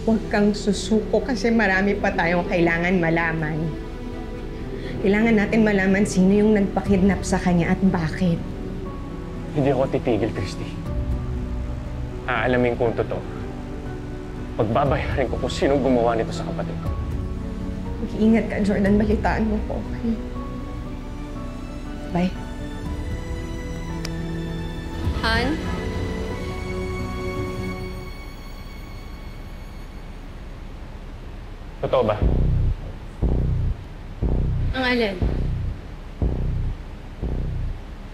Huwag kang susuko kasi marami pa tayong kailangan malaman. Kailangan natin malaman sino yung nagpakidnap sa kanya at bakit. Hindi ako titigil, Christy. Aalamin ko ang totoo. Pagbabayarin ko kung sinong gumawa nito sa kapatid ko. Mag-iingat ka, Jordan. Balitaan mo ko, okay? Bye. Han? Totoo ba? Ang alin?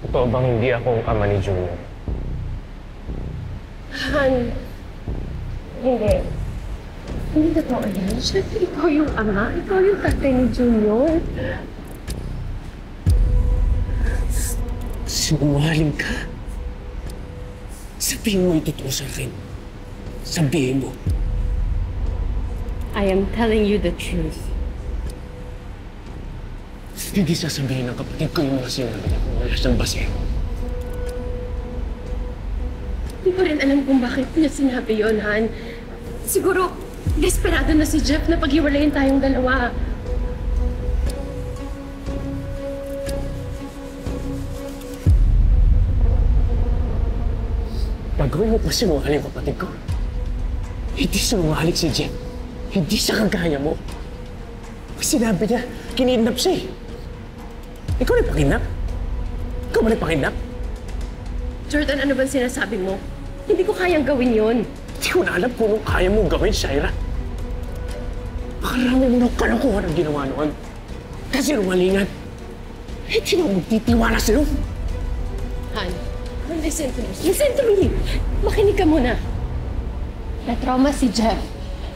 Totoo bang hindi ako ang ama ni Junior? Han, hindi. Hindi totoo yan. Siyempre, ikaw yung ama. Ikaw yung tatay ni Junior. Sinungaling ka? Sabihin mo yung totoo sa akin. Sabihin mo. I am telling you the truth. Hindi sasabihin ng kapatid ko yung mga sinabi niya kung wala siyang basehan. Hindi ko rin alam kung bakit niya sinabi yun, Han. Siguro, desperado na si Jeff na paghiwalayin tayong dalawa. Pagawin mo pa sinungaling kapatid ko. Hindi sinungaling si Jeff. Hindi sa kagaya mo. Sinabi niya, kinidnap siya eh. Ikaw nagpakinap? Ikaw ba nagpakinap? Jordan, ano bang sinasabi mo? Hindi ko kayang gawin yun. Hindi ko na alam kung anong kaya mong gawin, Shaira. Makarami mo ng kalokohan ang ginawa noon. Kasi rungalingan. Hindi na magtitiwala sa'yo. Han, listen to me. Listen to me! Makinig ka muna. Na-trauma si Jeff.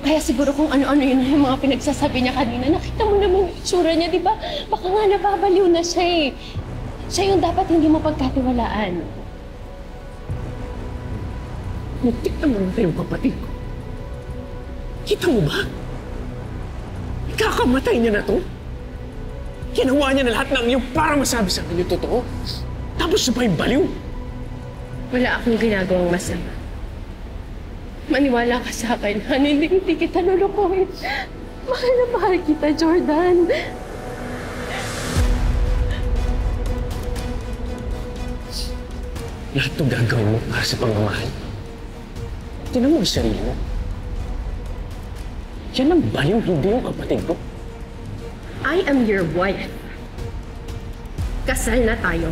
Kaya siguro kung ano-ano yun yung mga pinagsasabi niya kanina. Nakita mo naman yung itsura niya, di ba? Baka nga nababaliw na siya eh. Siya yung dapat hindi mo pagkatiwalaan. Nagtikta mo lang tayong kapatid ko. Kita mo ba? Ikakamatay niya na to. Ginawa niya na lahat ng iyo para masabi sa akin yung totoo. Tapos siya pa yung baliw. Wala akong ginagawang masama. Maniwala ka sa akin, Han. Hindi kita lulukuhin. Mahal na mahal kita, Jordan. Lahat ng gagawin mo para sa pagmamahal. Tinan mo ang sarili mo. Yan ang baliw, hindi yung kapatid ko. I am your wife. Kasal na tayo.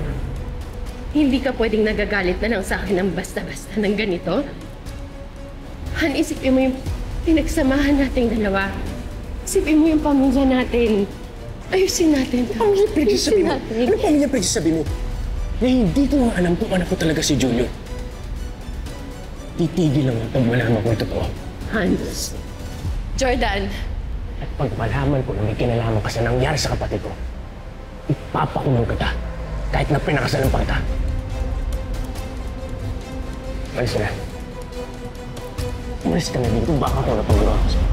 Hindi ka pwedeng nagagalit na lang sa akin ng basta-basta ng ganito. Han, isipin mo yung pinagsamahan nating dalawa. Isipin mo yung pamilya natin. Ayusin natin. Ano pinagsasabi mo? Ano pamilya pinagsasabi mo? Na hindi ko nga alam kung anak ko talaga si Junior. Titigil lang pag malaman ko yung totoo. Hans. Jordan. At pag malaman ko na may kinalaman ka sa nangyari sa kapatid ko, ipapakulong kita kahit na pinakasalan pa kita. Malis na. Umalis ka na dito, baka ako napagawa ko sa'yo.